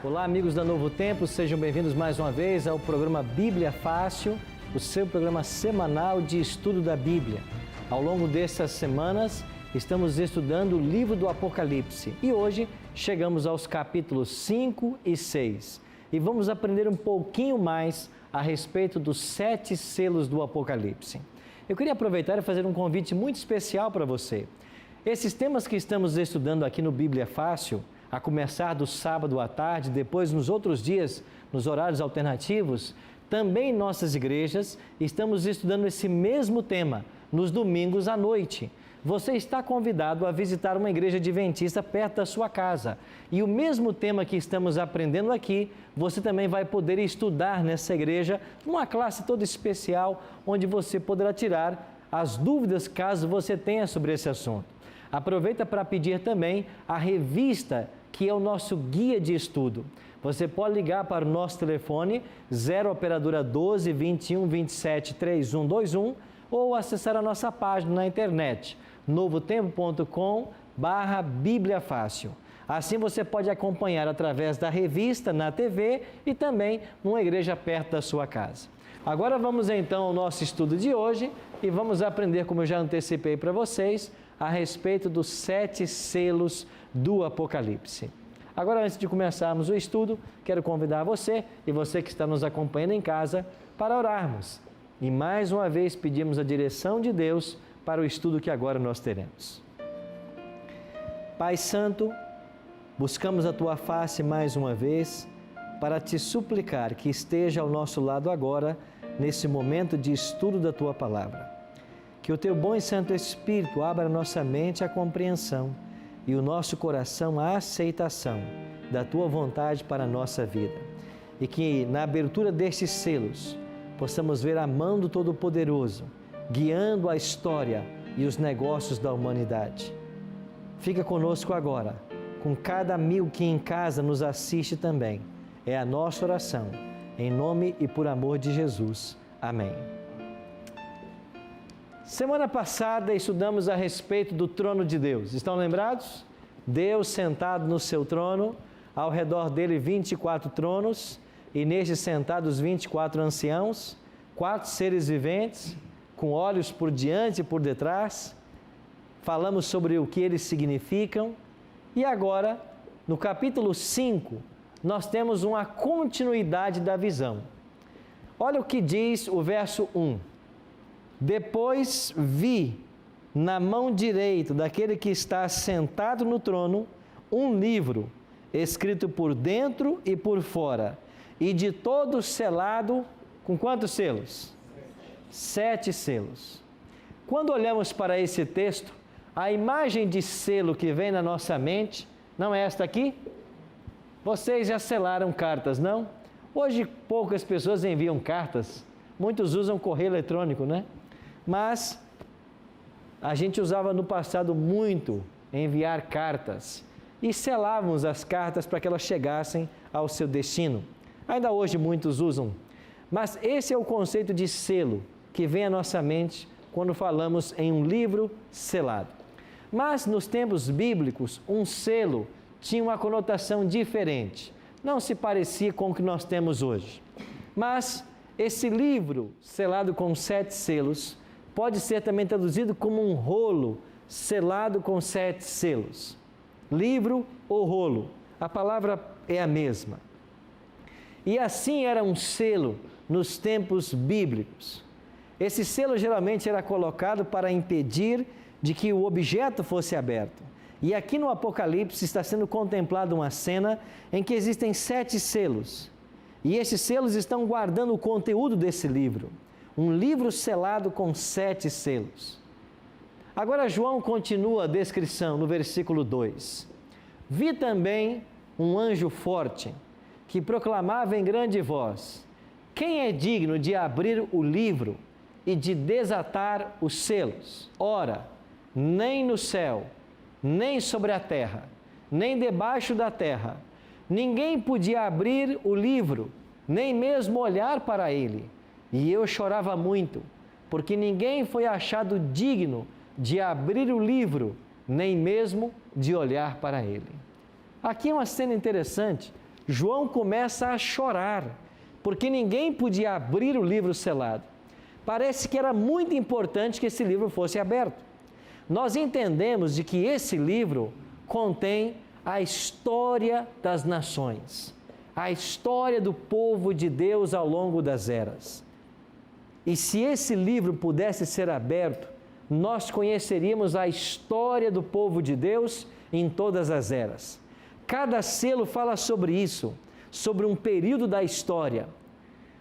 Olá, amigos da Novo Tempo, sejam bem-vindos mais uma vez ao programa Bíblia Fácil, o seu programa semanal de estudo da Bíblia. Ao longo dessas semanas, estamos estudando o livro do Apocalipse e hoje chegamos aos capítulos 5 e 6 e vamos aprender um pouquinho mais a respeito dos 7 selos do Apocalipse. Eu queria aproveitar e fazer um convite muito especial para você. Esses temas que estamos estudando aqui no Bíblia Fácil, a começar do sábado à tarde, depois nos outros dias, nos horários alternativos, também em nossas igrejas estamos estudando esse mesmo tema nos domingos à noite. Você está convidado a visitar uma igreja adventista perto da sua casa. E o mesmo tema que estamos aprendendo aqui, você também vai poder estudar nessa igreja, numa classe toda especial, onde você poderá tirar as dúvidas caso você tenha sobre esse assunto. Aproveita para pedir também a revista, que é o nosso guia de estudo. Você pode ligar para o nosso telefone 0 operadora 12 21 27 3121 ou acessar a nossa página na internet novotempo.com/Bíblia Fácil. Assim você pode acompanhar através da revista na TV e também numa igreja perto da sua casa. Agora vamos então ao nosso estudo de hoje e vamos aprender, como eu já antecipei para vocês, a respeito dos 7 selos do Apocalipse. Agora, antes de começarmos o estudo, quero convidar você e você que está nos acompanhando em casa para orarmos. E mais uma vez pedimos a direção de Deus para o estudo que agora nós teremos. Pai Santo, buscamos a Tua face mais uma vez para Te suplicar que esteja ao nosso lado agora, nesse momento de estudo da Tua Palavra. Que o Teu bom e Santo Espírito abra a nossa mente à compreensão e o nosso coração à aceitação da Tua vontade para a nossa vida. E que na abertura destes selos possamos ver a mão do Todo-Poderoso guiando a história e os negócios da humanidade. Fica conosco agora, com cada amigo que em casa nos assiste também. É a nossa oração, em nome e por amor de Jesus. Amém. Semana passada estudamos a respeito do trono de Deus. Estão lembrados? Deus sentado no seu trono, ao redor dele 24 tronos, e nestes sentados 24 anciãos, 4 seres viventes, com olhos por diante e por detrás. Falamos sobre o que eles significam. E agora, no capítulo 5, nós temos uma continuidade da visão. Olha o que diz o verso 1. Depois vi na mão direita daquele que está sentado no trono um livro escrito por dentro e por fora e de todo selado com quantos selos? 7 selos. Quando olhamos para esse texto, a imagem de selo que vem na nossa mente não é esta aqui? Vocês já selaram cartas, não? Hoje poucas pessoas enviam cartas, muitos usam correio eletrônico, né? Mas a gente usava no passado muito enviar cartas e selávamos as cartas para que elas chegassem ao seu destino. Ainda hoje muitos usam, mas esse é o conceito de selo que vem à nossa mente quando falamos em um livro selado. Mas nos tempos bíblicos, um selo tinha uma conotação diferente, não se parecia com o que nós temos hoje. Mas esse livro selado com 7 selos pode ser também traduzido como um rolo selado com 7 selos. Livro ou rolo, a palavra é a mesma. E assim era um selo nos tempos bíblicos. Esse selo geralmente era colocado para impedir de que o objeto fosse aberto. E aqui no Apocalipse está sendo contemplada uma cena em que existem 7 selos. E esses selos estão guardando o conteúdo desse livro. Um livro selado com 7 selos. Agora João continua a descrição no versículo 2. Vi também um anjo forte que proclamava em grande voz: quem é digno de abrir o livro e de desatar os selos? Ora, nem no céu, nem sobre a terra, nem debaixo da terra, ninguém podia abrir o livro, nem mesmo olhar para ele. E eu chorava muito, porque ninguém foi achado digno de abrir o livro, nem mesmo de olhar para ele. Aqui é uma cena interessante, João começa a chorar, porque ninguém podia abrir o livro selado. Parece que era muito importante que esse livro fosse aberto. Nós entendemos de que esse livro contém a história das nações, a história do povo de Deus ao longo das eras. E se esse livro pudesse ser aberto, nós conheceríamos a história do povo de Deus em todas as eras. Cada selo fala sobre isso, sobre um período da história.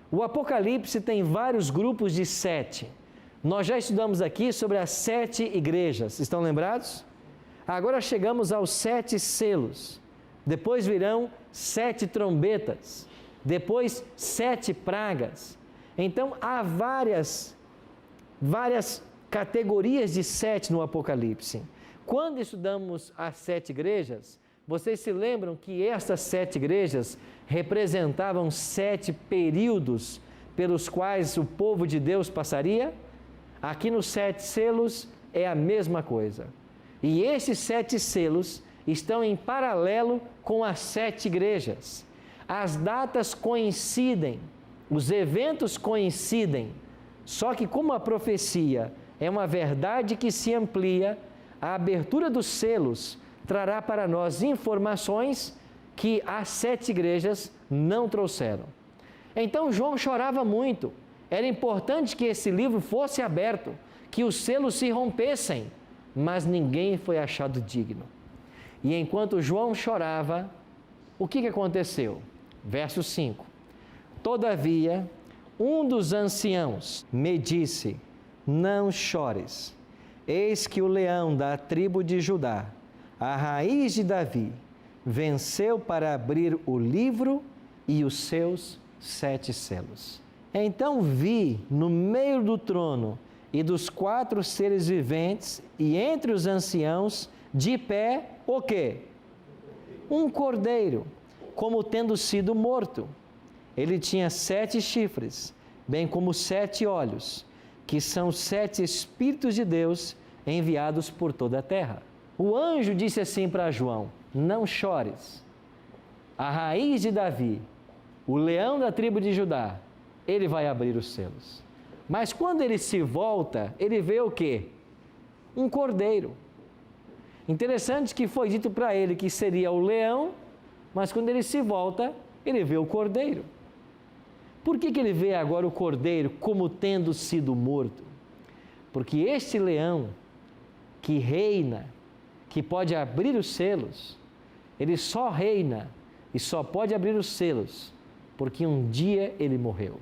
O Apocalipse tem vários grupos de 7. Nós já estudamos aqui sobre as 7 igrejas, estão lembrados? Agora chegamos aos 7 selos. Depois virão 7 trombetas. Depois 7 pragas. Então há várias categorias de 7 no Apocalipse. Quando estudamos as 7 igrejas, vocês se lembram que estas 7 igrejas representavam 7 períodos pelos quais o povo de Deus passaria? Aqui nos 7 selos é a mesma coisa. E esses 7 selos estão em paralelo com as 7 igrejas. As datas coincidem, os eventos coincidem, só que como a profecia é uma verdade que se amplia, a abertura dos selos trará para nós informações que as 7 igrejas não trouxeram. Então João chorava muito. Era importante que esse livro fosse aberto, que os selos se rompessem, mas ninguém foi achado digno. E enquanto João chorava, o que aconteceu? Verso 5. Todavia, um dos anciãos me disse: não chores, eis que o leão da tribo de Judá, a raiz de Davi, venceu para abrir o livro e os seus 7 selos. Então vi no meio do trono e dos 4 seres viventes e entre os anciãos, de pé, o quê? Um cordeiro, como tendo sido morto. Ele tinha 7 chifres, bem como 7 olhos, que são 7 Espíritos de Deus enviados por toda a terra. O anjo disse assim para João: não chores, a raiz de Davi, o leão da tribo de Judá, ele vai abrir os selos. Mas quando ele se volta, ele vê o quê? Um cordeiro. Interessante que foi dito para ele que seria o leão, mas quando ele se volta, ele vê o cordeiro. Por que ele vê agora o cordeiro como tendo sido morto? Porque este leão que reina, que pode abrir os selos, ele só reina e só pode abrir os selos porque um dia ele morreu.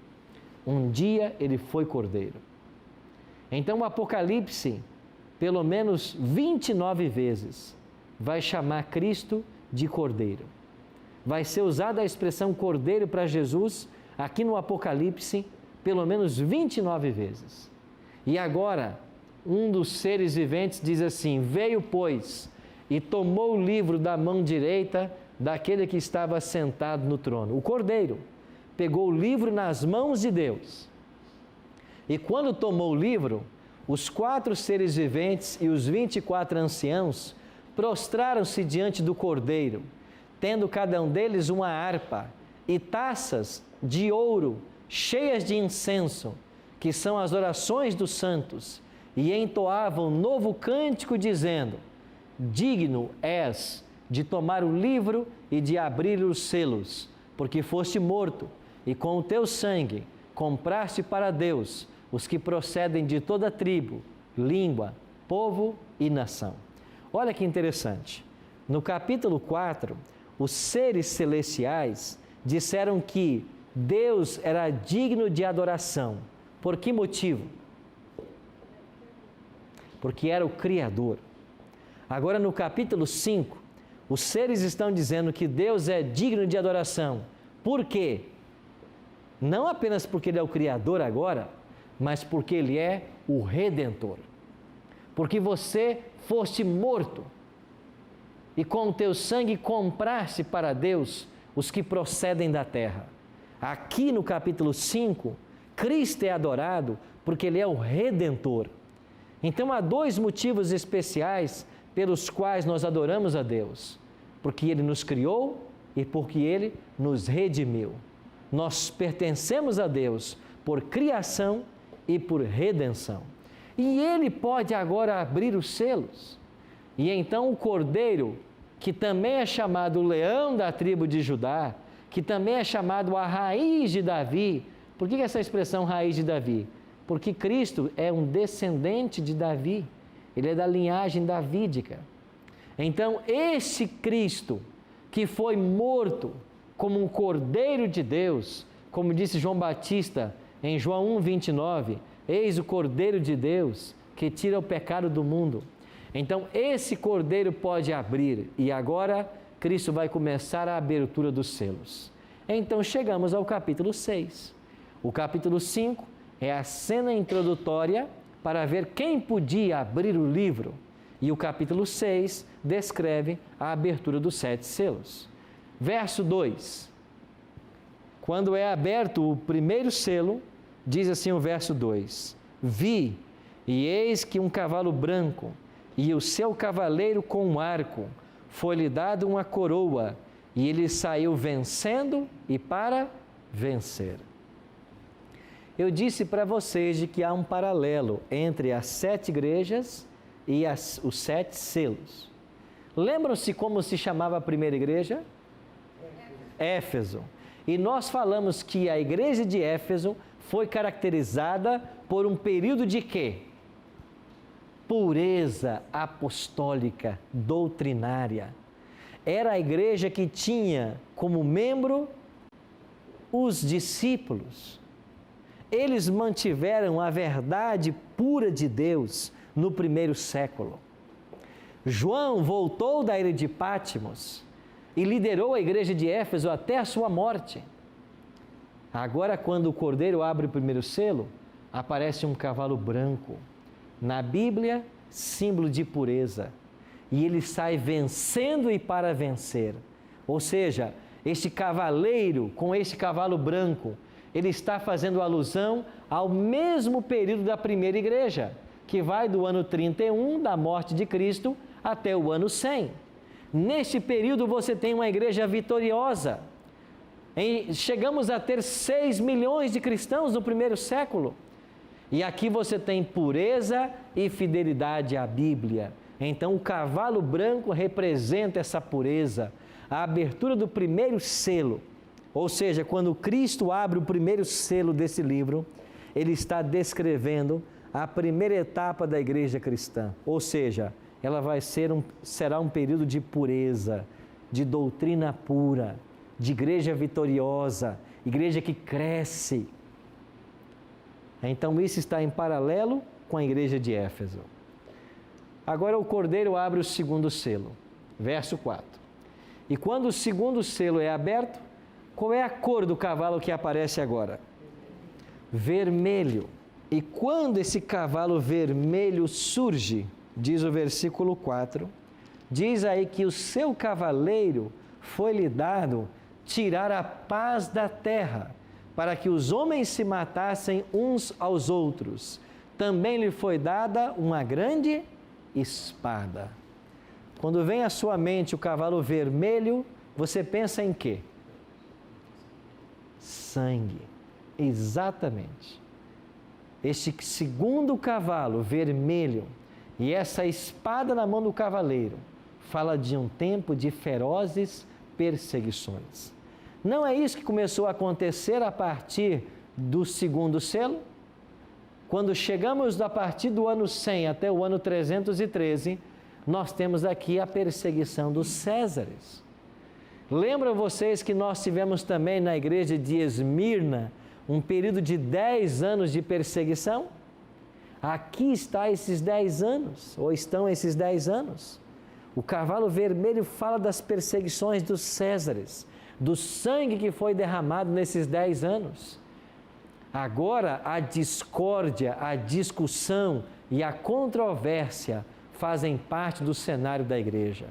Um dia ele foi cordeiro. Então o Apocalipse, pelo menos 29 vezes, vai chamar Cristo de cordeiro. Vai ser usada a expressão cordeiro para Jesus aqui no Apocalipse pelo menos 29 vezes. E agora, um dos seres viventes diz assim: veio, pois, e tomou o livro da mão direita daquele que estava sentado no trono. O cordeiro pegou o livro nas mãos de Deus. E quando tomou o livro, os 4 seres viventes e os 24 anciãos prostraram-se diante do cordeiro, tendo cada um deles uma harpa e taças de ouro cheias de incenso, que são as orações dos santos, e entoavam novo cântico dizendo: digno és de tomar o livro e de abrir os selos, porque foste morto, e com o teu sangue compraste para Deus os que procedem de toda tribo, língua, povo e nação. Olha que interessante. No capítulo 4, os seres celestiais disseram que Deus era digno de adoração. Por que motivo? Porque era o Criador. Agora no capítulo 5, os seres estão dizendo que Deus é digno de adoração. Por quê? Não apenas porque Ele é o Criador agora, mas porque Ele é o Redentor. Porque você foste morto e com o teu sangue compraste para Deus os que procedem da terra. Aqui no capítulo 5, Cristo é adorado porque Ele é o Redentor. Então há 2 motivos especiais pelos quais nós adoramos a Deus: porque Ele nos criou e porque Ele nos redimiu. Nós pertencemos a Deus por criação e por redenção. E Ele pode agora abrir os selos. E então o Cordeiro, que também é chamado o leão da tribo de Judá, que também é chamado a raiz de Davi. Por que essa expressão raiz de Davi? Porque Cristo é um descendente de Davi. Ele é da linhagem davídica. Então, esse Cristo, que foi morto como um Cordeiro de Deus, como disse João Batista em João 1,29, eis o Cordeiro de Deus que tira o pecado do mundo. Então, esse Cordeiro pode abrir, e agora Cristo vai começar a abertura dos selos. Então, chegamos ao capítulo 6. O capítulo 5 é a cena introdutória para ver quem podia abrir o livro. E o capítulo 6 descreve a abertura dos 7 selos. Verso 2. Quando é aberto o primeiro selo, diz assim o verso 2: Vi, e eis que um cavalo branco, e o seu cavaleiro com um arco, foi-lhe dado uma coroa, e ele saiu vencendo e para vencer. Eu disse para vocês de que há um paralelo entre as 7 igrejas e os 7 selos. Lembram-se como se chamava a primeira igreja? Éfeso. E nós falamos que a igreja de Éfeso foi caracterizada por um período de quê? Pureza apostólica, doutrinária. Era a igreja que tinha como membro os discípulos. Eles mantiveram a verdade pura de Deus no primeiro século. João voltou da ilha de Patmos e liderou a igreja de Éfeso até a sua morte. Agora, quando o Cordeiro abre o primeiro selo, aparece um cavalo branco. Na Bíblia, símbolo de pureza. E ele sai vencendo e para vencer. Ou seja, este cavaleiro com este cavalo branco, ele está fazendo alusão ao mesmo período da primeira igreja, que vai do ano 31 da morte de Cristo até o ano 100. Neste período você tem uma igreja vitoriosa. Chegamos a ter 6 milhões de cristãos no primeiro século. E aqui você tem pureza e fidelidade à Bíblia. Então o cavalo branco representa essa pureza, a abertura do primeiro selo. Ou seja, quando Cristo abre o primeiro selo desse livro, Ele está descrevendo a primeira etapa da igreja cristã. Ou seja, ela será um período de pureza, de doutrina pura, de igreja vitoriosa, igreja que cresce. Então isso está em paralelo com a igreja de Éfeso. Agora o Cordeiro abre o segundo selo, verso 4. E quando o segundo selo é aberto, qual é a cor do cavalo que aparece agora? Vermelho. E quando esse cavalo vermelho surge, diz o versículo 4, diz aí que o seu cavaleiro foi-lhe dado tirar a paz da terra, para que os homens se matassem uns aos outros. Também lhe foi dada uma grande espada. Quando vem à sua mente o cavalo vermelho, você pensa em quê? Sangue. Exatamente. Este segundo cavalo vermelho e essa espada na mão do cavaleiro fala de um tempo de ferozes perseguições. Não é isso que começou a acontecer a partir do segundo selo? Quando chegamos a partir do ano 100 até o ano 313, nós temos aqui a perseguição dos Césares. Lembram vocês que nós tivemos também na igreja de Esmirna um período de 10 anos de perseguição? Aqui está esses 10 anos, ou estão esses 10 anos. O cavalo vermelho fala das perseguições dos Césares, do sangue que foi derramado nesses 10 anos. Agora a discórdia, a discussão e a controvérsia fazem parte do cenário da igreja.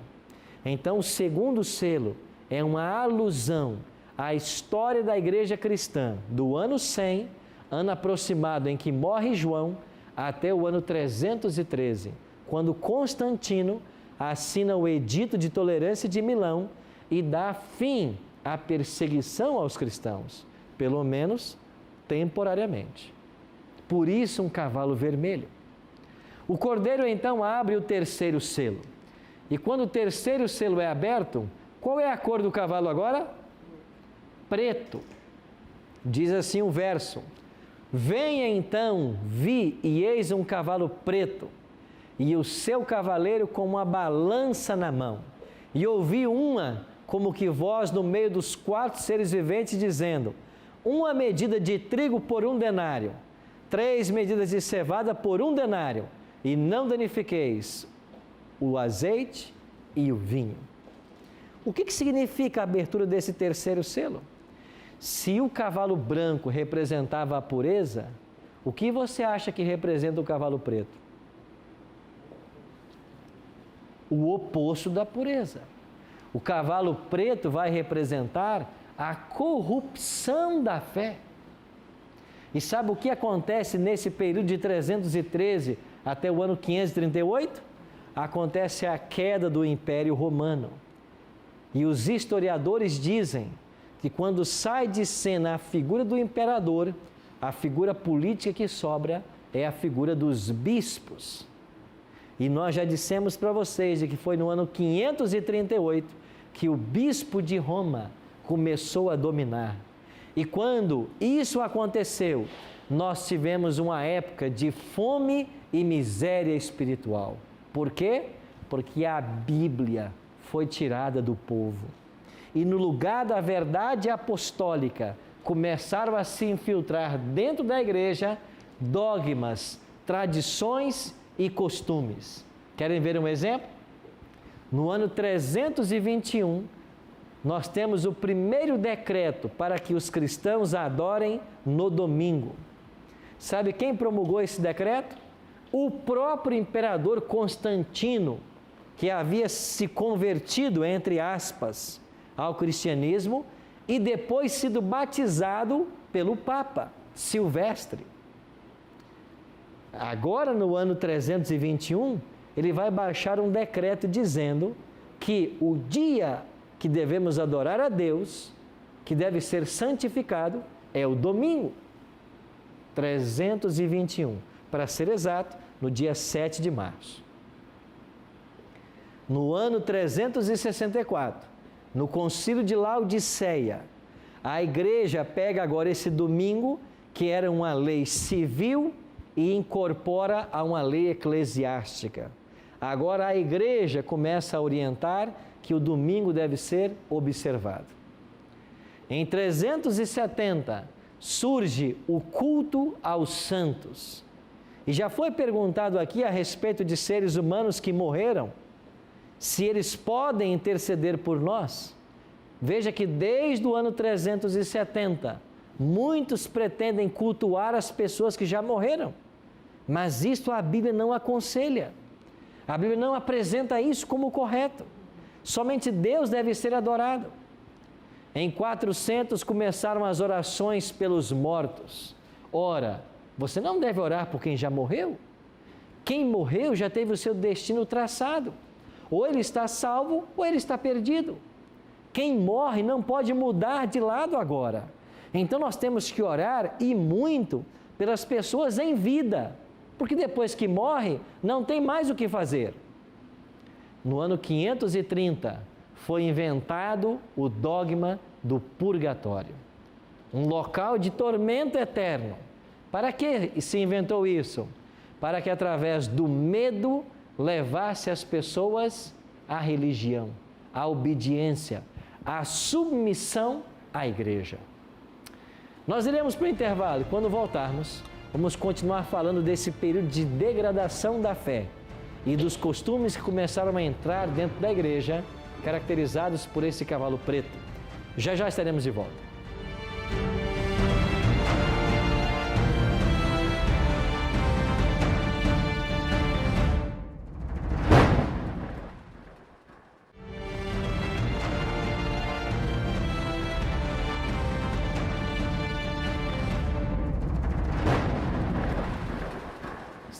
Então o segundo selo é uma alusão à história da igreja cristã, do ano 100, ano aproximado em que morre João, até o ano 313, quando Constantino assina o Edito de Tolerância de Milão e dá fim à perseguição aos cristãos, pelo menos temporariamente. Por isso, um cavalo vermelho. O cordeiro então abre o terceiro selo. E quando o terceiro selo é aberto, qual é a cor do cavalo agora? Preto. Diz assim o verso: venha então, vi e eis um cavalo preto, e o seu cavaleiro com uma balança na mão. E ouvi uma, como que voz no meio dos 4 seres viventes, dizendo: uma medida de trigo por 1 denário, 3 medidas de cevada por 1 denário, e não danifiqueis o azeite e o vinho. O que significa a abertura desse terceiro selo? Se o cavalo branco representava a pureza, o que você acha que representa o cavalo preto? O oposto da pureza. O cavalo preto vai representar a corrupção da fé. E sabe o que acontece nesse período de 313 até o ano 538? Acontece a queda do Império Romano. E os historiadores dizem que quando sai de cena a figura do imperador, a figura política que sobra é a figura dos bispos. E nós já dissemos para vocês de que foi no ano 538 que o bispo de Roma começou a dominar. E quando isso aconteceu, nós tivemos uma época de fome e miséria espiritual. Por quê? Porque a Bíblia foi tirada do povo. E no lugar da verdade apostólica, começaram a se infiltrar dentro da igreja dogmas, tradições e costumes. Querem ver um exemplo? No ano 321, nós temos o primeiro decreto para que os cristãos adorem no domingo. Sabe quem promulgou esse decreto? O próprio imperador Constantino, que havia se convertido, entre aspas, ao cristianismo e depois sido batizado pelo Papa Silvestre. Agora, no ano 321, ele vai baixar um decreto dizendo que o dia que devemos adorar a Deus, que deve ser santificado, é o domingo. 321, para ser exato, no dia 7 de março. No ano 364, no concílio de Laodiceia, a igreja pega agora esse domingo, que era uma lei civil, e incorpora a uma lei eclesiástica. Agora a igreja começa a orientar que o domingo deve ser observado. Em 370 surge o culto aos santos. E já foi perguntado aqui a respeito de seres humanos que morreram, se eles podem interceder por nós. Veja que desde o ano 370, muitos pretendem cultuar as pessoas que já morreram. Mas isto a Bíblia não aconselha. A Bíblia não apresenta isso como correto. Somente Deus deve ser adorado. Em 400 começaram as orações pelos mortos. Ora, você não deve orar por quem já morreu. Quem morreu já teve o seu destino traçado. Ou ele está salvo, ou ele está perdido. Quem morre não pode mudar de lado agora. Então nós temos que orar, e muito, pelas pessoas em vida, porque depois que morre, não tem mais o que fazer. No ano 530, foi inventado o dogma do purgatório, um local de tormento eterno. Para que se inventou isso? Para que através do medo levasse as pessoas à religião, à obediência, à submissão à igreja. Nós iremos para o intervalo e quando voltarmos, vamos continuar falando desse período de degradação da fé e dos costumes que começaram a entrar dentro da igreja, caracterizados por esse cavalo preto. Já já estaremos de volta.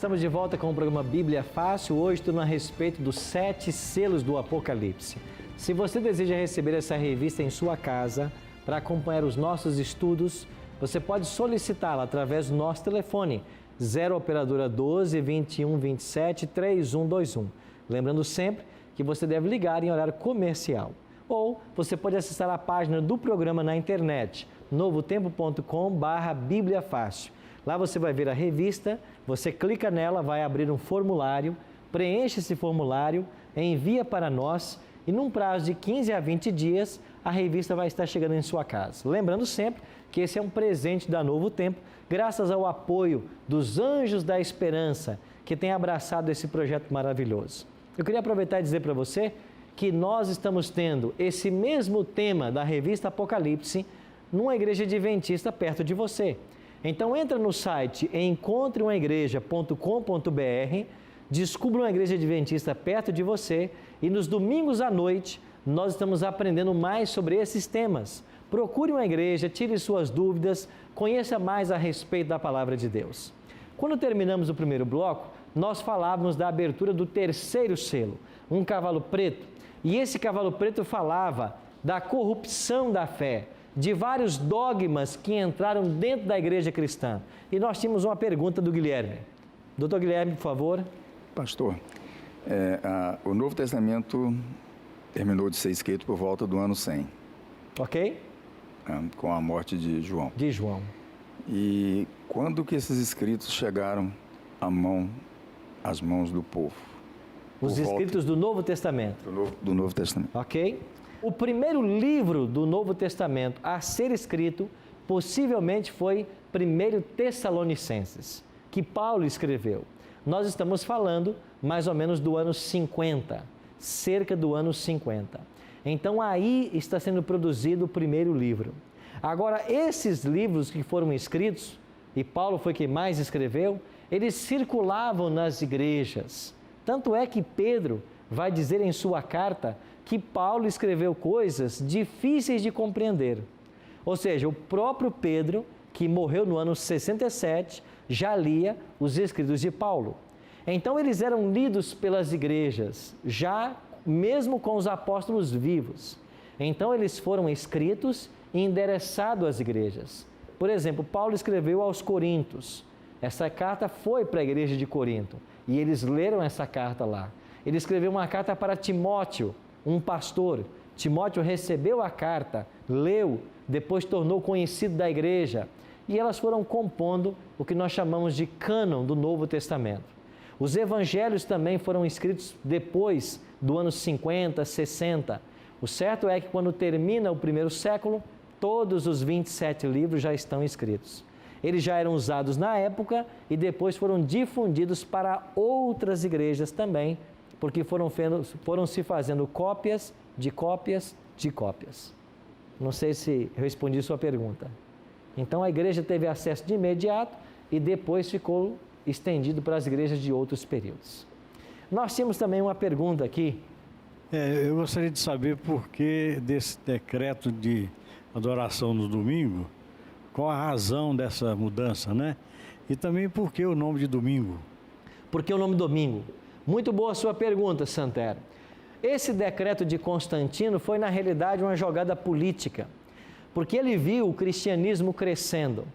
Estamos de volta com o programa Bíblia Fácil, hoje tudo a respeito dos 7 selos do Apocalipse. Se você deseja receber essa revista em sua casa para acompanhar os nossos estudos, você pode solicitá-la através do nosso telefone 0 operadora 12 21 27 3121. Lembrando sempre que você deve ligar em horário comercial. Ou você pode acessar a página do programa na internet, novotempo.com/Bíblia Fácil. Lá você vai ver a revista, você clica nela, vai abrir um formulário, preenche esse formulário, envia para nós e num prazo de 15 a 20 dias a revista vai estar chegando em sua casa. Lembrando sempre que esse é um presente da Novo Tempo, graças ao apoio dos Anjos da Esperança, que tem abraçado esse projeto maravilhoso. Eu queria aproveitar e dizer para você que nós estamos tendo esse mesmo tema da revista Apocalipse numa igreja adventista perto de você. Então entra no site encontreumaigreja.com.br, descubra uma igreja adventista perto de você e nos domingos à noite nós estamos aprendendo mais sobre esses temas. Procure uma igreja, tire suas dúvidas, conheça mais a respeito da palavra de Deus. Quando terminamos o primeiro bloco, nós falávamos da abertura do terceiro selo, um cavalo preto. E esse cavalo preto falava da corrupção da fé, de vários dogmas que entraram dentro da igreja cristã. E nós tínhamos uma pergunta do Guilherme. Doutor Guilherme, por favor. Pastor, o Novo Testamento terminou de ser escrito por volta do ano 100. Ok? Com a morte de João. De João. E quando que esses escritos chegaram às mãos do povo? Os escritos do Novo Testamento. Do Novo Testamento. Ok? O primeiro livro do Novo Testamento a ser escrito possivelmente foi 1 Tessalonicenses, que Paulo escreveu. Nós estamos falando mais ou menos do ano 50, cerca do ano 50. Então aí está sendo produzido o primeiro livro. Agora, esses livros que foram escritos, e Paulo foi quem mais escreveu, eles circulavam nas igrejas. Tanto é que Pedro vai dizer em sua carta que Paulo escreveu coisas difíceis de compreender. Ou seja, o próprio Pedro, que morreu no ano 67, já lia os escritos de Paulo. Então, eles eram lidos pelas igrejas, já mesmo com os apóstolos vivos. Então, eles foram escritos e endereçados às igrejas. Por exemplo, Paulo escreveu aos Coríntios. Essa carta foi para a igreja de Corinto e eles leram essa carta lá. Ele escreveu uma carta para Timóteo, um pastor. Timóteo recebeu a carta, leu, depois tornou conhecido da igreja. E elas foram compondo o que nós chamamos de cânon do Novo Testamento. Os evangelhos também foram escritos depois do ano 50, 60. O certo é que quando termina o primeiro século, todos os 27 livros já estão escritos. Eles já eram usados na época e depois foram difundidos para outras igrejas também, porque foram se fazendo cópias de cópias de cópias. Não sei se respondi sua pergunta. Então a igreja teve acesso de imediato e depois ficou estendido para as igrejas de outros períodos. Nós tínhamos também uma pergunta aqui. Eu gostaria de saber por que desse decreto de adoração no domingo, qual a razão dessa mudança, né? E também por que o nome de domingo? Por que o nome domingo? Muito boa a sua pergunta, Santero. Esse decreto de Constantino foi, na realidade, uma jogada política, porque ele viu o cristianismo crescendo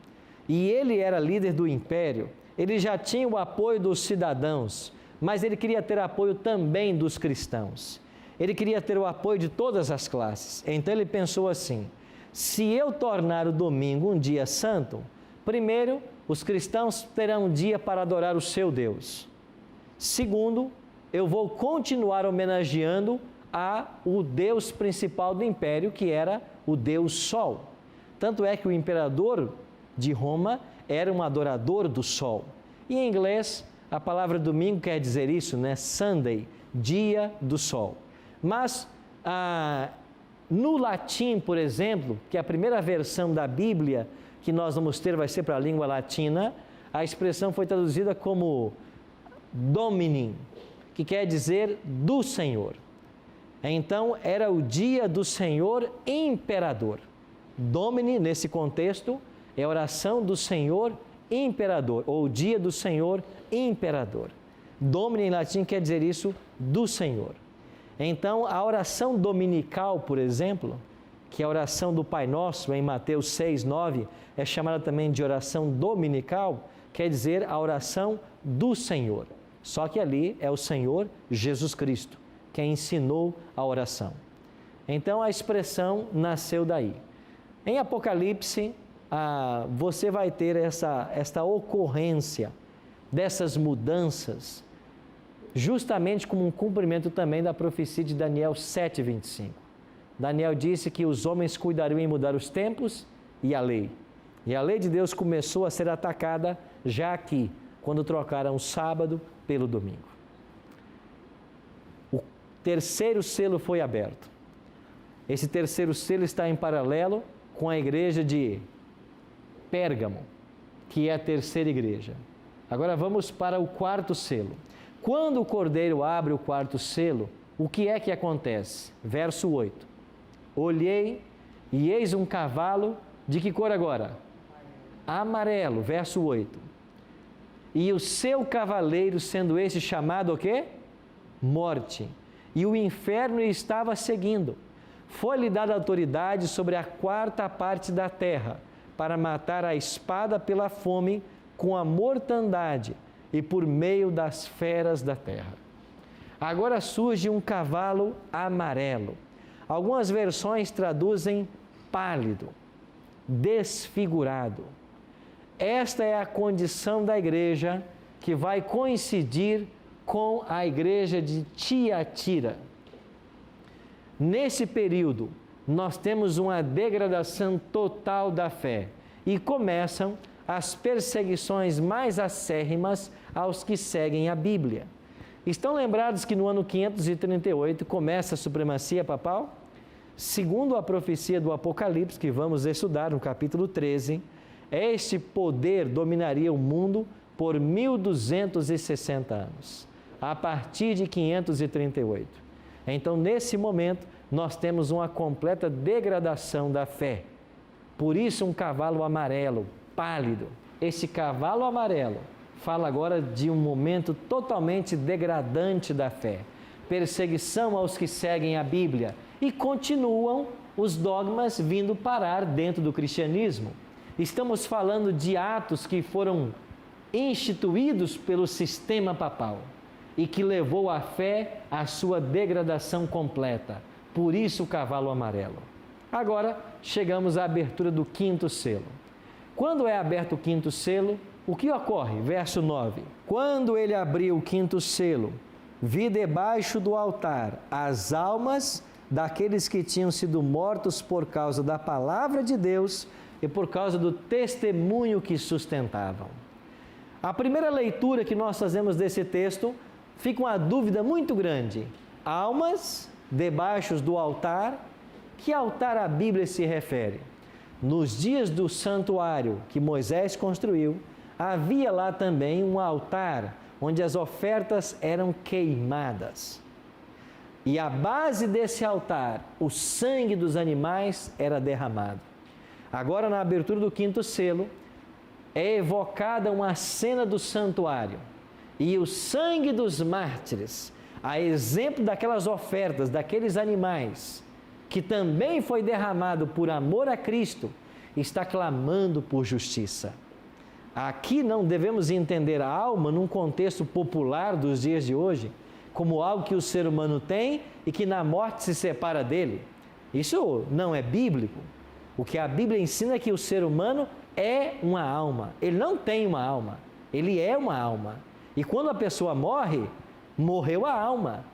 e ele era líder do império, ele já tinha o apoio dos cidadãos, mas ele queria ter apoio também dos cristãos. Ele queria ter o apoio de todas as classes. Então ele pensou assim: se eu tornar o domingo um dia santo, primeiro, os cristãos terão um dia para adorar o seu Deus. Segundo, eu vou continuar homenageando o Deus principal do império, que era o Deus Sol. Tanto é que o imperador de Roma era um adorador do Sol. E em inglês, a palavra domingo quer dizer isso, né? Sunday, dia do Sol. Mas no latim, por exemplo, que é a primeira versão da Bíblia que nós vamos ter vai ser para a língua latina, a expressão foi traduzida como Domini, que quer dizer do Senhor. Então, era o dia do Senhor imperador. Domini, nesse contexto, é a oração do Senhor imperador, ou o dia do Senhor imperador. Domini, em latim, quer dizer isso, do Senhor. Então, a oração dominical, por exemplo, que é a oração do Pai Nosso, em Mateus 6, 9, é chamada também de oração dominical, quer dizer a oração do Senhor. Só que ali é o Senhor Jesus Cristo quem ensinou a oração. Então, a expressão nasceu daí. Em Apocalipse, você vai ter esta ocorrência dessas mudanças, justamente como um cumprimento também da profecia de Daniel 7:25. Daniel disse que os homens cuidariam em mudar os tempos e a lei. E a lei de Deus começou a ser atacada já aqui, quando trocaram o sábado pelo domingo. O terceiro selo foi aberto. Esse terceiro selo está em paralelo com a igreja de Pérgamo, que é a terceira igreja. Agora vamos para o quarto selo. Quando o Cordeiro abre o quarto selo, o que é que acontece? Verso 8. Olhei e eis um cavalo, de que cor agora? Amarelo, verso 8. E o seu cavaleiro, sendo esse chamado o quê? Morte. E o inferno estava seguindo. Foi-lhe dada autoridade sobre a quarta parte da terra, para matar a espada pela fome, com a mortandade e por meio das feras da terra. Agora surge um cavalo amarelo. Algumas versões traduzem pálido, desfigurado. Esta é a condição da igreja que vai coincidir com a igreja de Tiatira. Nesse período, nós temos uma degradação total da fé e começam as perseguições mais acérrimas aos que seguem a Bíblia. Estão lembrados que no ano 538 começa a supremacia papal? Segundo a profecia do Apocalipse, que vamos estudar no capítulo 13, este poder dominaria o mundo por 1260 anos, a partir de 538. Então, nesse momento, nós temos uma completa degradação da fé. Por isso, um cavalo amarelo, pálido. Esse cavalo amarelo fala agora de um momento totalmente degradante da fé. Perseguição aos que seguem a Bíblia. E continuam os dogmas vindo parar dentro do cristianismo. Estamos falando de atos que foram instituídos pelo sistema papal e que levou a fé à sua degradação completa. Por isso o cavalo amarelo. Agora chegamos à abertura do quinto selo. Quando é aberto o quinto selo, o que ocorre? Verso 9. Quando ele abriu o quinto selo, vi debaixo do altar as almas daqueles que tinham sido mortos por causa da palavra de Deus e por causa do testemunho que sustentavam. A primeira leitura que nós fazemos desse texto, fica uma dúvida muito grande. Almas debaixo do altar, que altar a Bíblia se refere? Nos dias do santuário que Moisés construiu, havia lá também um altar onde as ofertas eram queimadas. E a base desse altar, o sangue dos animais era derramado. Agora, na abertura do quinto selo, é evocada uma cena do santuário. E o sangue dos mártires, a exemplo daquelas ofertas, daqueles animais, que também foi derramado por amor a Cristo, está clamando por justiça. Aqui não devemos entender a alma num contexto popular dos dias de hoje, como algo que o ser humano tem e que na morte se separa dele. Isso não é bíblico. O que a Bíblia ensina é que o ser humano é uma alma. Ele não tem uma alma, ele é uma alma. E quando a pessoa morre, morreu a alma.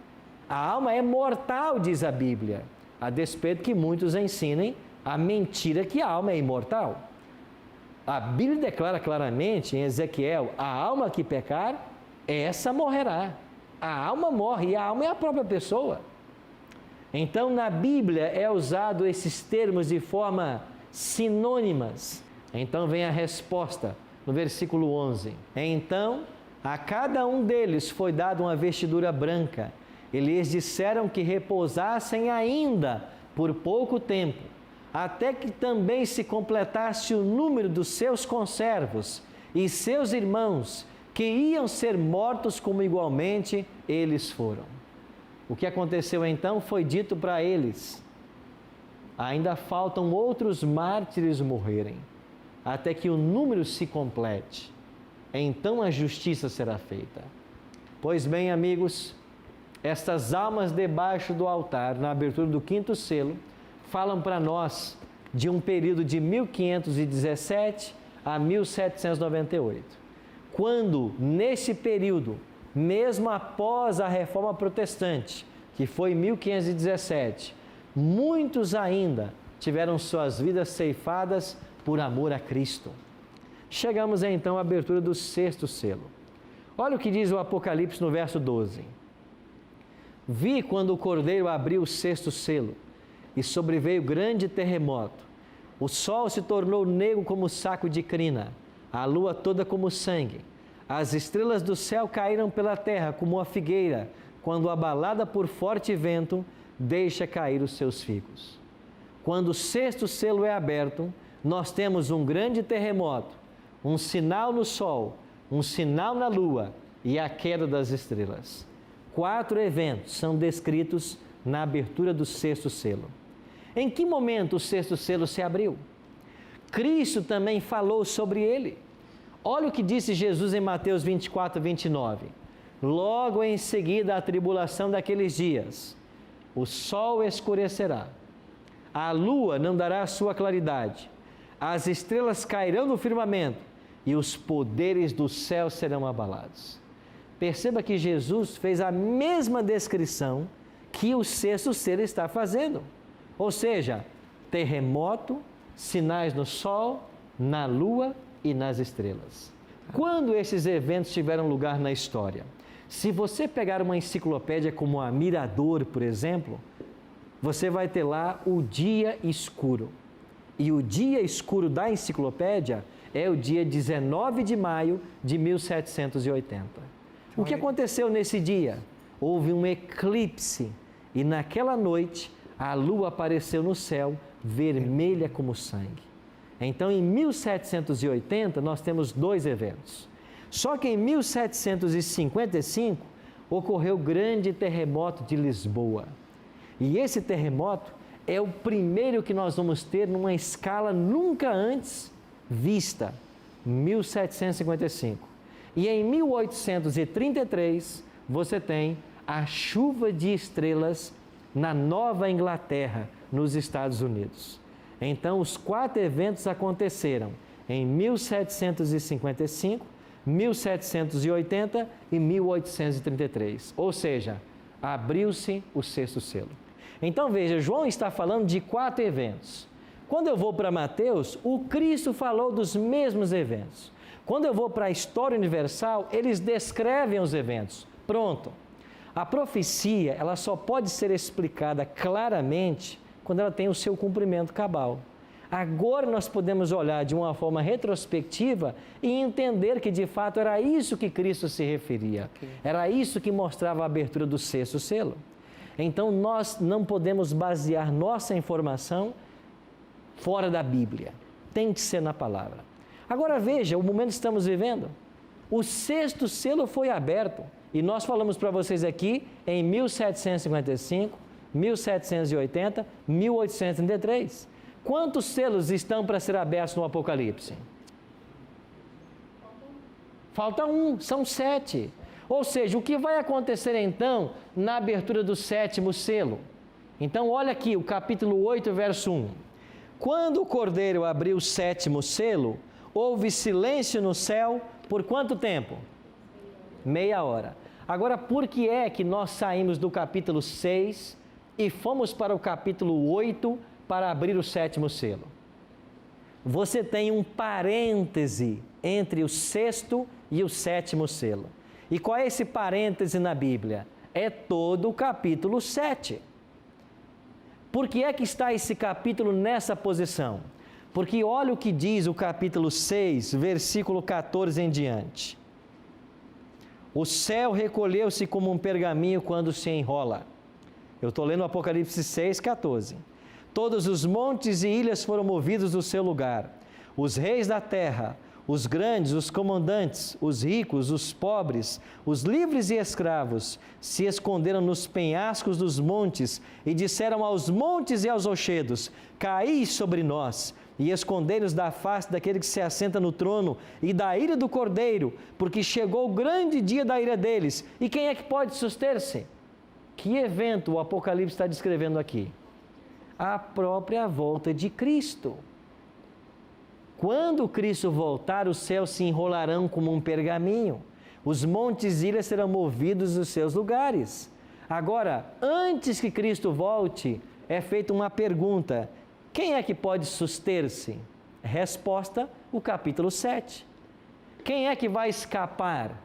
A alma é mortal, diz a Bíblia, a despeito que muitos ensinem a mentira que a alma é imortal. A Bíblia declara claramente em Ezequiel: a alma que pecar, essa morrerá. A alma morre e a alma é a própria pessoa. Então, na Bíblia é usado esses termos de forma sinônimas. Então vem a resposta no versículo 11. Então, a cada um deles foi dada uma vestidura branca. E lhes disseram que repousassem ainda por pouco tempo, até que também se completasse o número dos seus conservos e seus irmãos, que iam ser mortos como igualmente eles foram. O que aconteceu então foi dito para eles: ainda faltam outros mártires morrerem, até que o número se complete. Então a justiça será feita. Pois bem, amigos, estas almas debaixo do altar, na abertura do 5º selo, falam para nós de um período de 1517 a 1798. Quando, nesse período, mesmo após a Reforma Protestante, que foi em 1517, muitos ainda tiveram suas vidas ceifadas por amor a Cristo. Chegamos então à abertura do 6º selo. Olha o que diz o Apocalipse no verso 12. Vi quando o Cordeiro abriu o 6º selo, e sobreveio grande terremoto. O sol se tornou negro como saco de crina, a lua toda como sangue. As estrelas do céu caíram pela terra como a figueira, quando abalada por forte vento, deixa cair os seus figos. Quando o 6º selo é aberto, nós temos um grande terremoto, um sinal no sol, um sinal na lua e a queda das estrelas. 4 eventos são descritos na abertura do 6º selo. Em que momento o 6º selo se abriu? Cristo também falou sobre ele. Olha o que disse Jesus em Mateus 24, 29. Logo em seguida a tribulação daqueles dias, o sol escurecerá, a lua não dará a sua claridade, as estrelas cairão no firmamento e os poderes do céu serão abalados. Perceba que Jesus fez a mesma descrição que o 6º selo está fazendo. Ou seja, terremoto, sinais no sol, na lua e nas estrelas. Quando esses eventos tiveram lugar na história? Se você pegar uma enciclopédia como a Mirador, por exemplo, você vai ter lá o dia escuro. E o dia escuro da enciclopédia é o dia 19 de maio de 1780. O que aconteceu nesse dia? Houve um eclipse e naquela noite a lua apareceu no céu vermelha como sangue. Então, em 1780, nós temos 2 eventos. Só que em 1755, ocorreu o grande terremoto de Lisboa. E esse terremoto é o primeiro que nós vamos ter numa escala nunca antes vista, 1755. E em 1833, você tem a chuva de estrelas na Nova Inglaterra, nos Estados Unidos. Então, os 4 eventos aconteceram em 1755, 1780 e 1833. Ou seja, abriu-se o 6º selo. Então, veja, João está falando de 4 eventos. Quando eu vou para Mateus, o Cristo falou dos mesmos eventos. Quando eu vou para a história universal, eles descrevem os eventos. Pronto. A profecia, ela só pode ser explicada claramente quando ela tem o seu cumprimento cabal. Agora nós podemos olhar de uma forma retrospectiva e entender que de fato era isso que Cristo se referia. Era isso que mostrava a abertura do 6º selo. Então nós não podemos basear nossa informação fora da Bíblia. Tem que ser na palavra. Agora veja o momento que estamos vivendo. O 6º selo foi aberto. E nós falamos para vocês aqui em 1755, 1780, 1833. Quantos selos estão para ser abertos no Apocalipse? Falta um, são 7. Ou seja, o que vai acontecer então na abertura do 7º selo? Então olha aqui o capítulo 8, verso 1. Quando o Cordeiro abriu o 7º selo, houve silêncio no céu por quanto tempo? Meia hora. Agora, por que é que nós saímos do capítulo 6 e fomos para o capítulo 8 para abrir o 7º selo? Você tem um parêntese entre o 6º e o 7º selo. E qual é esse parêntese na Bíblia? É todo o capítulo 7. Por que é que está esse capítulo nessa posição? Porque olha o que diz o capítulo 6, versículo 14 em diante. O céu recolheu-se como um pergaminho quando se enrola. Eu estou lendo Apocalipse 6, 14. Todos os montes e ilhas foram movidos do seu lugar. Os reis da terra, os grandes, os comandantes, os ricos, os pobres, os livres e escravos, se esconderam nos penhascos dos montes e disseram aos montes e aos rochedos: caí sobre nós, e escondei-nos da face daquele que se assenta no trono e da ira do Cordeiro, porque chegou o grande dia da ira deles. E quem é que pode suster-se? Que evento o Apocalipse está descrevendo aqui? A própria volta de Cristo. Quando Cristo voltar, os céus se enrolarão como um pergaminho, os montes e ilhas serão movidos dos seus lugares. Agora, antes que Cristo volte, é feita uma pergunta: quem é que pode suster-se? Resposta, o capítulo 7. Quem é que vai escapar?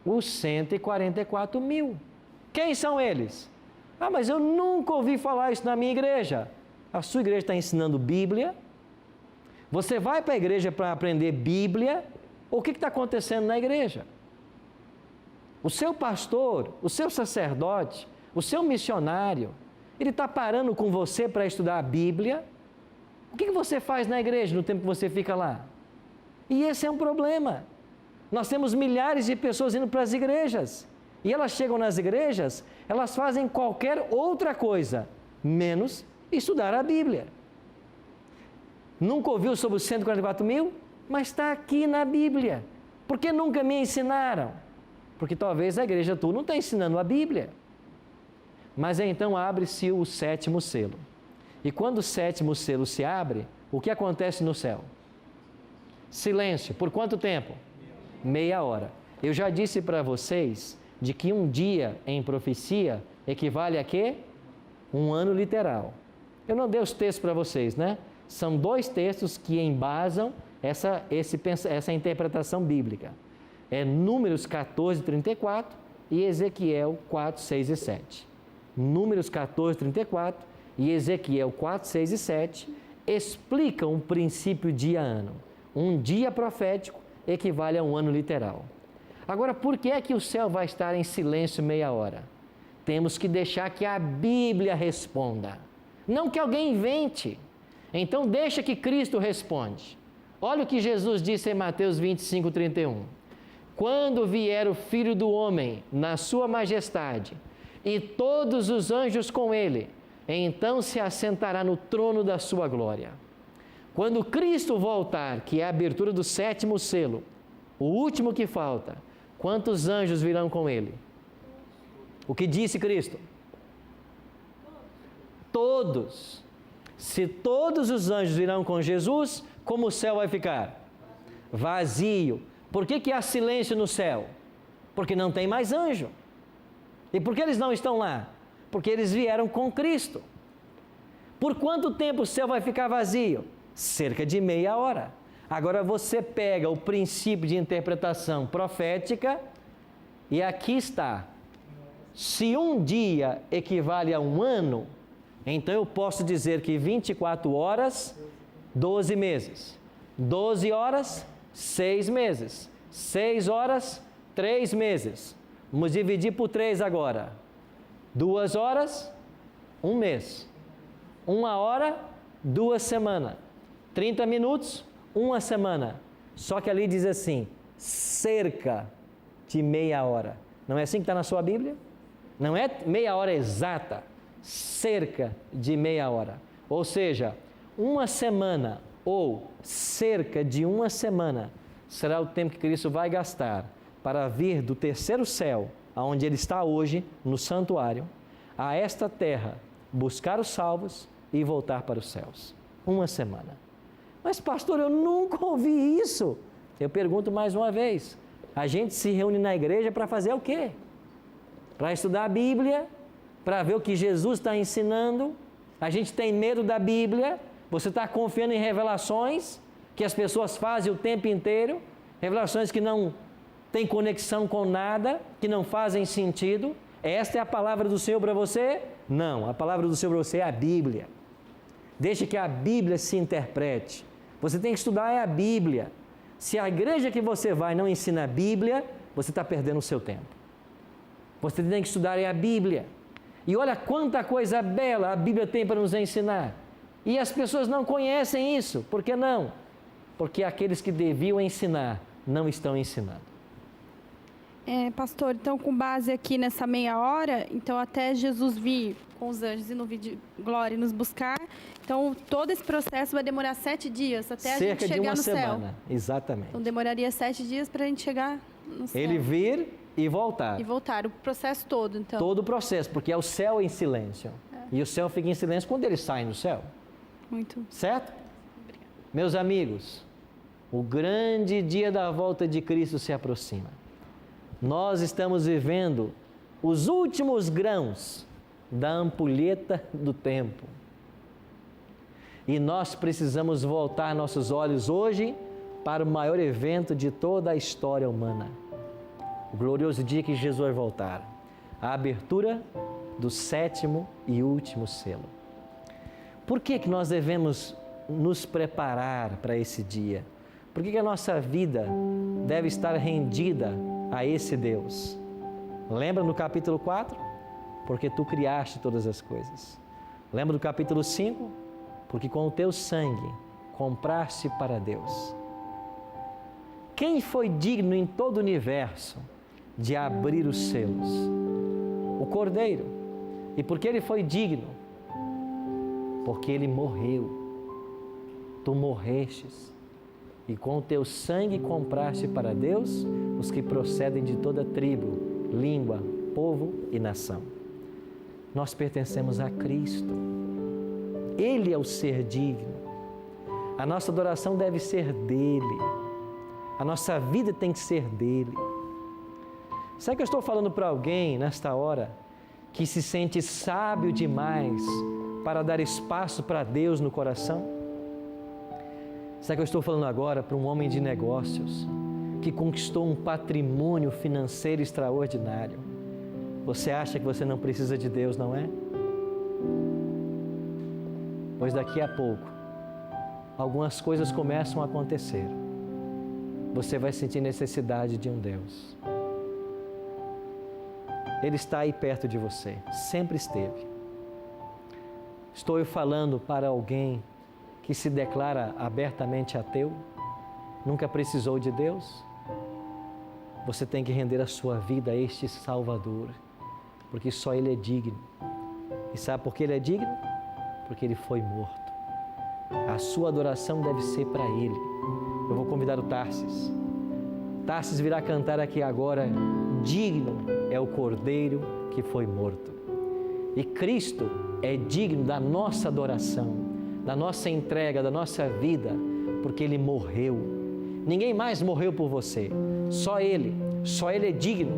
Os 144 mil. Quem são eles? Ah, mas eu nunca ouvi falar isso na minha igreja. A sua igreja está ensinando Bíblia? Você vai para a igreja para aprender Bíblia? O que está acontecendo na igreja? O seu pastor, o seu sacerdote, o seu missionário, ele está parando com você para estudar a Bíblia? O que você faz na igreja no tempo que você fica lá? E esse é um problema. Nós temos milhares de pessoas indo para as igrejas. E elas chegam nas igrejas, elas fazem qualquer outra coisa, menos estudar a Bíblia. Nunca ouviu sobre os 144 mil? Mas está aqui na Bíblia. Por que nunca me ensinaram? Porque talvez a igreja tua não está ensinando a Bíblia. Mas então abre-se o 7º selo. E quando o 7º selo se abre, o que acontece no céu? Silêncio. Por quanto tempo? Meia hora. Eu já disse para vocês de que um dia em profecia equivale a quê? Um ano literal. Eu não dei os textos para vocês, né? São 2 textos que embasam essa interpretação bíblica. É Números 14, 34 e Ezequiel 4, 6 e 7. Números 14, 34 e Ezequiel 4, 6 e 7 explicam o princípio dia-ano. Um dia profético equivale a um ano literal. Agora, por que é que o céu vai estar em silêncio meia hora? Temos que deixar que a Bíblia responda, não que alguém invente. Então, deixa que Cristo responde. Olha o que Jesus disse em Mateus 25, 31. Quando vier o Filho do Homem na sua majestade e todos os anjos com ele, então se assentará no trono da sua glória. Quando Cristo voltar, que é a abertura do 7º selo, o último que falta, quantos anjos virão com ele? O que disse Cristo? Todos. Se todos os anjos virão com Jesus, como o céu vai ficar? Vazio. Por que há silêncio no céu? Porque não tem mais anjo. E por que eles não estão lá? Porque eles vieram com Cristo. Por quanto tempo o céu vai ficar vazio? Cerca de meia hora. Agora você pega o princípio de interpretação profética e aqui está. Se um dia equivale a um ano, então eu posso dizer que 24 horas, 12 meses. 12 horas, 6 meses. 6 horas, 3 meses. Vamos dividir por 3 agora. 2 horas, 1 mês. 1 hora, 2 semanas. 30 minutos, 1 semana. Só que ali diz assim, cerca de meia hora. Não é assim que está na sua Bíblia? Não é meia hora exata, cerca de meia hora. Ou seja, 1 semana ou cerca de 1 semana será o tempo que Cristo vai gastar para vir do 3º céu, aonde Ele está hoje, no santuário, a esta terra, buscar os salvos e voltar para os céus. 1 semana. Mas pastor, eu nunca ouvi isso. Eu pergunto mais uma vez, a gente se reúne na igreja para fazer o quê? Para estudar a Bíblia, para ver o que Jesus está ensinando. A gente tem medo da Bíblia. Você está confiando em revelações que as pessoas fazem o tempo inteiro, revelações que não têm conexão com nada, que não fazem sentido. Esta é a palavra do Senhor para você? Não, a palavra do Senhor para você é a Bíblia. Deixe que a Bíblia se interprete. Você tem que estudar a Bíblia. Se a igreja que você vai não ensina a Bíblia, você está perdendo o seu tempo. Você tem que estudar a Bíblia. E olha quanta coisa bela a Bíblia tem para nos ensinar. E as pessoas não conhecem isso. Por que não? porque aqueles que deviam ensinar não estão ensinando. Pastor, então com base aqui nessa meia hora, então até Jesus vir com os anjos e no vídeo de glória nos buscar, então todo esse processo vai demorar 7 dias até a gente chegar no céu. Cerca de uma semana, exatamente. Então demoraria 7 dias para a gente chegar no céu. Ele vir e voltar. E voltar, o processo todo, então. Todo o processo, porque é o céu em silêncio. E o céu fica em silêncio quando eles saem do céu. Muito. Certo? Obrigada. Meus amigos, o grande dia da volta de Cristo se aproxima. Nós estamos vivendo os últimos grãos da ampulheta do tempo. E nós precisamos voltar nossos olhos hoje para o maior evento de toda a história humana. O glorioso dia que Jesus vai voltar. A abertura do 7º e último selo. Por que nós devemos nos preparar para esse dia? Por que a nossa vida deve estar rendida a esse Deus? Lembra no capítulo 4? Porque tu criaste todas as coisas. Lembra do capítulo 5? Porque com o teu sangue compraste para Deus. Quem foi digno em todo o universo de abrir os selos? O Cordeiro. E por que ele foi digno? Porque ele morreu. Tu morrestes. E com o teu sangue compraste para Deus os que procedem de toda tribo, língua, povo e nação. Nós pertencemos a Cristo. Ele é o ser digno. A nossa adoração deve ser dele. A nossa vida tem que ser dele. Será que eu estou falando para alguém nesta hora que se sente sábio demais para dar espaço para Deus no coração? Será que eu estou falando agora para um homem de negócios que conquistou um patrimônio financeiro extraordinário? Você acha que você não precisa de Deus, não é? Pois daqui a pouco, algumas coisas começam a acontecer. Você vai sentir necessidade de um Deus. Ele está aí perto de você, sempre esteve. Estou eu falando para alguém que se declara abertamente ateu, nunca precisou de Deus? Você tem que render a sua vida a este Salvador, porque só Ele é digno. E sabe por que Ele é digno? Porque Ele foi morto. A sua adoração deve ser para Ele. Eu vou convidar o Tarsis. Tarsis virá cantar aqui agora, digno é o Cordeiro que foi morto. E Cristo é digno da nossa adoração, da nossa entrega, da nossa vida, porque Ele morreu. Ninguém mais morreu por você, só Ele é digno.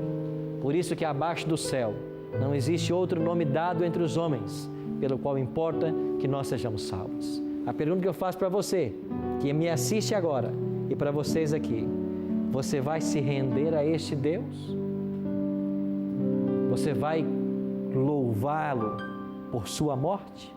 Por isso que abaixo do céu não existe outro nome dado entre os homens, pelo qual importa que nós sejamos salvos. A pergunta que eu faço para você, que me assiste agora, e para vocês aqui, você vai se render a este Deus? Você vai louvá-lo por sua morte?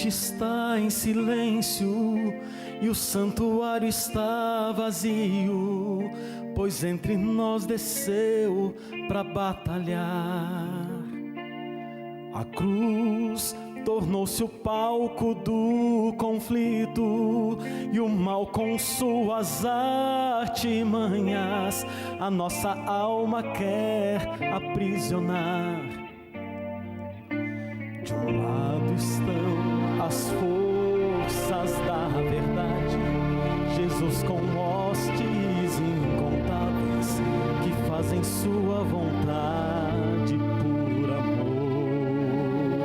Está em silêncio e o santuário está vazio, pois entre nós desceu para batalhar. A cruz tornou-se o palco do conflito e o mal com suas artimanhas a nossa alma quer aprisionar. De um lado estão as forças da verdade, Jesus com hostes incontáveis que fazem sua vontade por amor.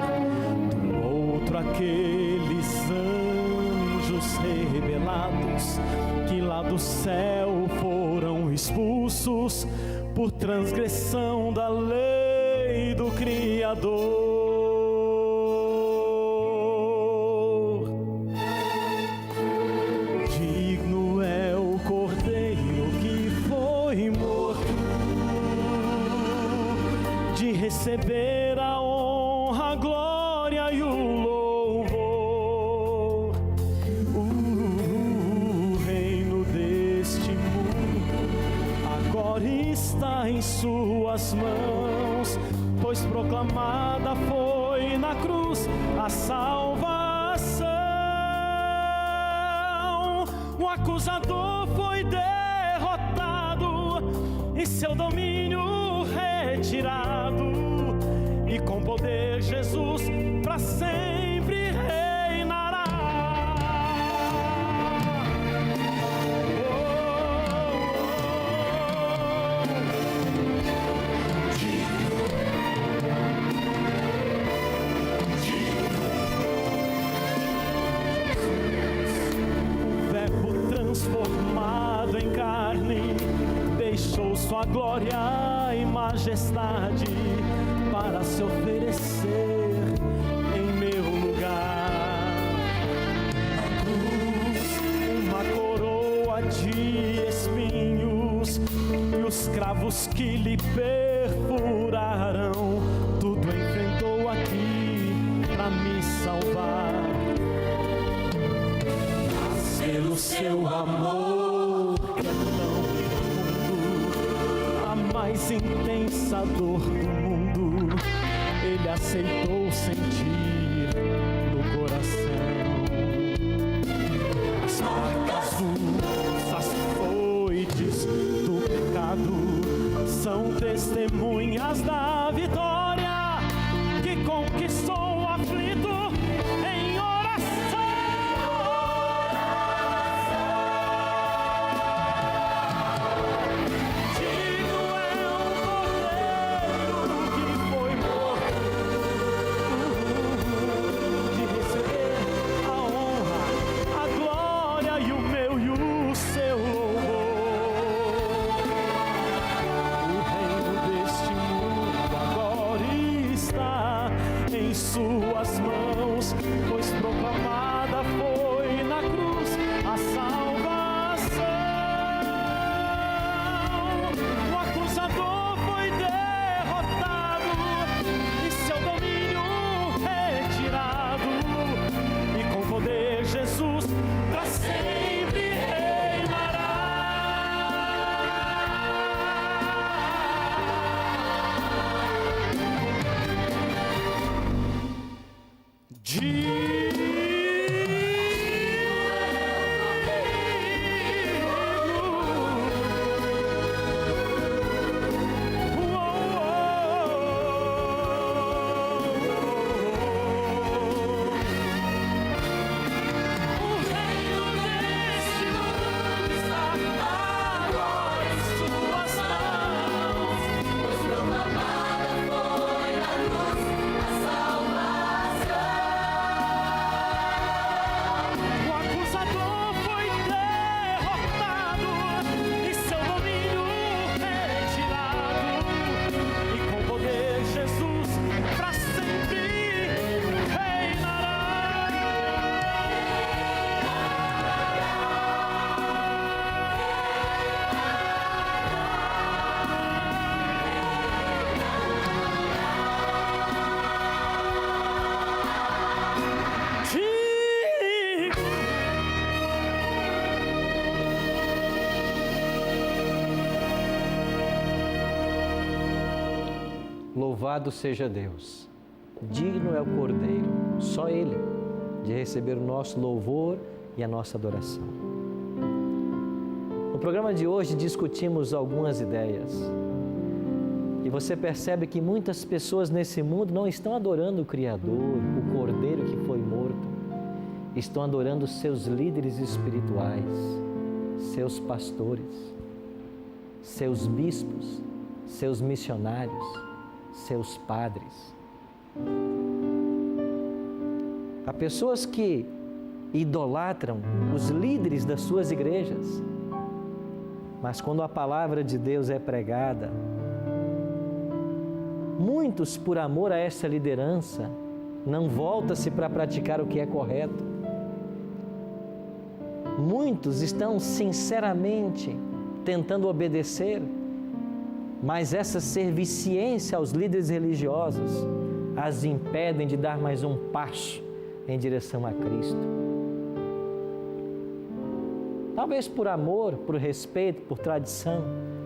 Do outro aqueles anjos rebelados que lá do céu foram expulsos por transgressão da lei do Criador. Digno é o Cordeiro glória e o louvor. O reino deste mundo agora está em suas mãos, pois proclamada foi na cruz a salvação. O acusador foi derrotado e seu domínio retirado, e com poder Jesus para sempre reinará. O Verbo transformado em carne deixou sua glória e majestade para se oferecer em meu lugar. Na cruz, uma coroa de espinhos e os cravos que lhe perfuraram, tudo enfrentou aqui para me salvar. Mas pelo seu amor que é tão profundo, a mais intensa dor do mundo, Ele aceitou sentir no coração. As marcas as foites do pecado são testemunhas da vitória que conquistou o aflito em oração. Digno é o Cordeiro que foi morto de receber a honra, a glória e o meu e o seu louvor. O reino deste mundo agora está em suas mãos, pois proclamada foi na cruz a salvação. O acusador foi derrotado e seu domínio retirado, e com poder Jesus para sempre reinará. O acusador foi derrotado e seu domínio retirado, e com poder Jesus para sempre Louvado seja Deus. Digno é o Cordeiro, só Ele, de receber o nosso louvor e a nossa adoração. No programa de hoje discutimos algumas ideias. E você percebe que muitas pessoas nesse mundo não estão adorando o Criador, o Cordeiro que foi morto. Estão adorando seus líderes espirituais, seus pastores, seus bispos, seus missionários, seus padres. Há pessoas que idolatram os líderes das suas igrejas, mas quando a palavra de Deus é pregada, muitos, por amor a essa liderança, não voltam-se para praticar o que é correto. Muitos estão sinceramente tentando obedecer, mas essa serviciência aos líderes religiosos as impedem de dar mais um passo em direção a Cristo. Talvez por amor, por respeito, por tradição,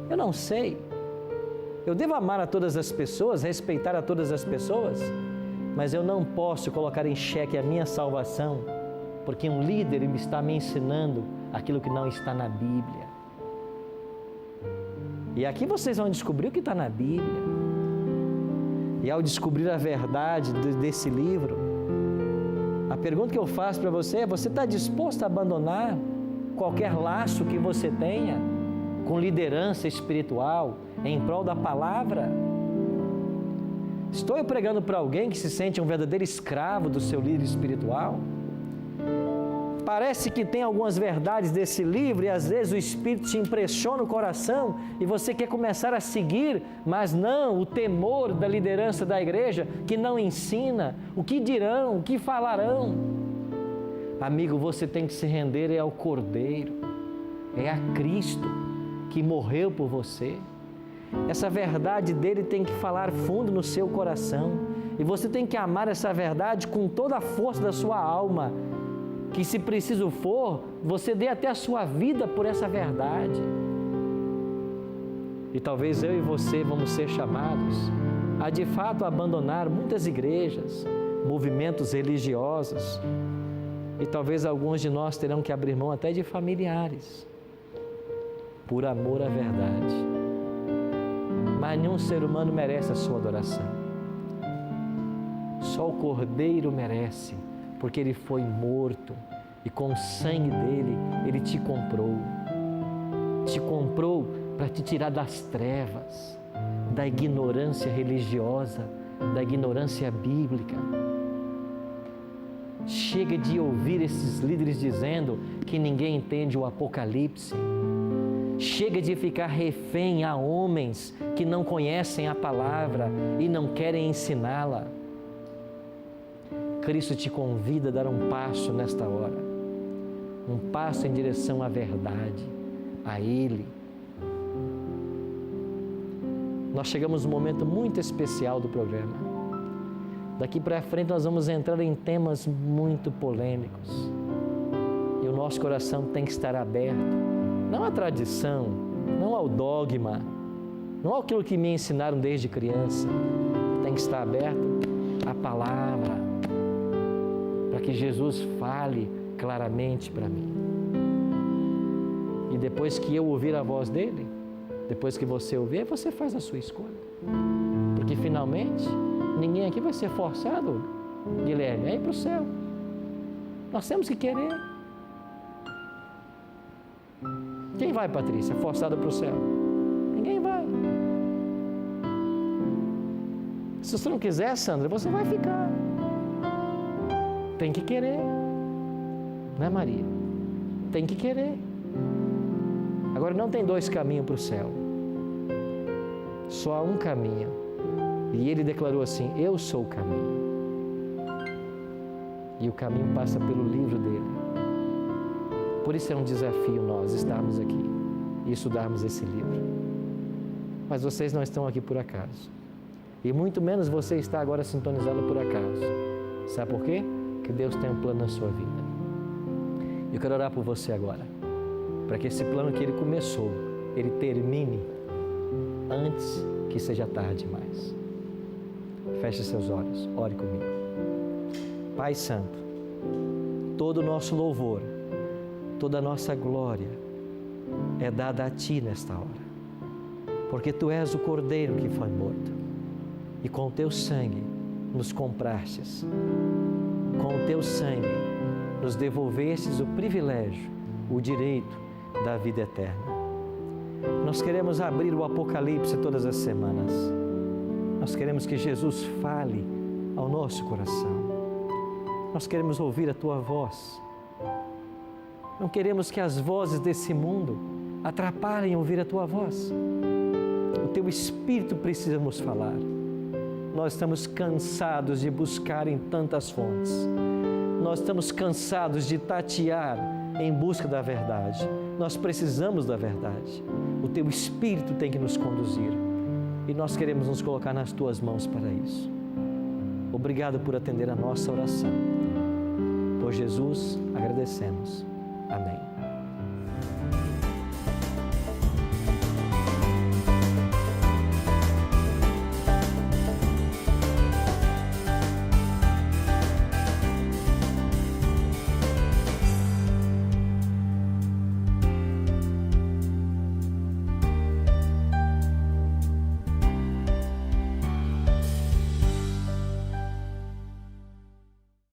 eu não sei. Eu devo amar a todas as pessoas, respeitar a todas as pessoas, mas eu não posso colocar em xeque a minha salvação, porque um líder está me ensinando aquilo que não está na Bíblia. E aqui vocês vão descobrir o que está na Bíblia. E ao descobrir a verdade desse livro, a pergunta que eu faço para você é: você está disposto a abandonar qualquer laço que você tenha com liderança espiritual em prol da palavra? Estou eu pregando para alguém que se sente um verdadeiro escravo do seu líder espiritual? Parece que tem algumas verdades desse livro e às vezes o Espírito te impressiona o coração e você quer começar a seguir, mas não, o temor da liderança da igreja que não ensina, o que dirão, o que falarão. Amigo, você tem que se render ao Cordeiro, é a Cristo que morreu por você. Essa verdade dele tem que falar fundo no seu coração e você tem que amar essa verdade com toda a força da sua alma, que se preciso for, você dê até a sua vida por essa verdade. E talvez eu e você vamos ser chamados a de fato abandonar muitas igrejas, movimentos religiosos, e talvez alguns de nós terão que abrir mão até de familiares, por amor à verdade. Mas nenhum ser humano merece a sua adoração. Só o Cordeiro merece, porque Ele foi morto e com o sangue dele, Ele te comprou. Te comprou para te tirar das trevas, da ignorância religiosa, da ignorância bíblica. Chega de ouvir esses líderes dizendo que ninguém entende o Apocalipse. Chega de ficar refém a homens que não conhecem a palavra e não querem ensiná-la. Cristo te convida a dar um passo nesta hora, um passo em direção à verdade, a Ele. Nós chegamos num momento muito especial do programa. Daqui para frente nós vamos entrar em temas muito polêmicos e o nosso coração tem que estar aberto, não à tradição, não ao dogma, não àquilo que me ensinaram desde criança. Tem que estar aberto à palavra, para que Jesus fale claramente para mim. E depois que eu ouvir a voz dele, depois que você ouvir, você faz a sua escolha. Porque finalmente, ninguém aqui vai ser forçado, Guilherme, a ir para o céu. Nós temos que querer. Quem vai, Patrícia, forçado para o céu? Ninguém vai. Se você não quiser, Sandra, você vai ficar. Tem que querer, não é, Maria? Tem que querer. Agora não tem dois caminhos para o céu, só há um caminho. E ele declarou assim: eu sou o caminho. E o caminho passa pelo livro dele. Por isso é um desafio nós estarmos aqui e estudarmos esse livro. Mas vocês não estão aqui por acaso. E muito menos você está agora sintonizado por acaso. Sabe por quê? Que Deus tem um plano na sua vida. Eu quero orar por você agora, para que esse plano que Ele começou, Ele termine antes que seja tarde demais. Feche seus olhos, ore comigo. Pai Santo, todo o nosso louvor, toda a nossa glória é dada a Ti nesta hora, porque Tu és o Cordeiro que foi morto e com o Teu sangue nos comprastes. Com o Teu sangue, nos devolvestes o privilégio, o direito da vida eterna. Nós queremos abrir o Apocalipse todas as semanas. Nós queremos que Jesus fale ao nosso coração. Nós queremos ouvir a Tua voz. Não queremos que as vozes desse mundo atrapalhem ouvir a Tua voz. O Teu Espírito precisa nos falar. Nós estamos cansados de buscar em tantas fontes. Nós estamos cansados de tatear em busca da verdade. Nós precisamos da verdade. O Teu Espírito tem que nos conduzir. E nós queremos nos colocar nas Tuas mãos para isso. Obrigado por atender a nossa oração. Por Jesus, agradecemos. Amém.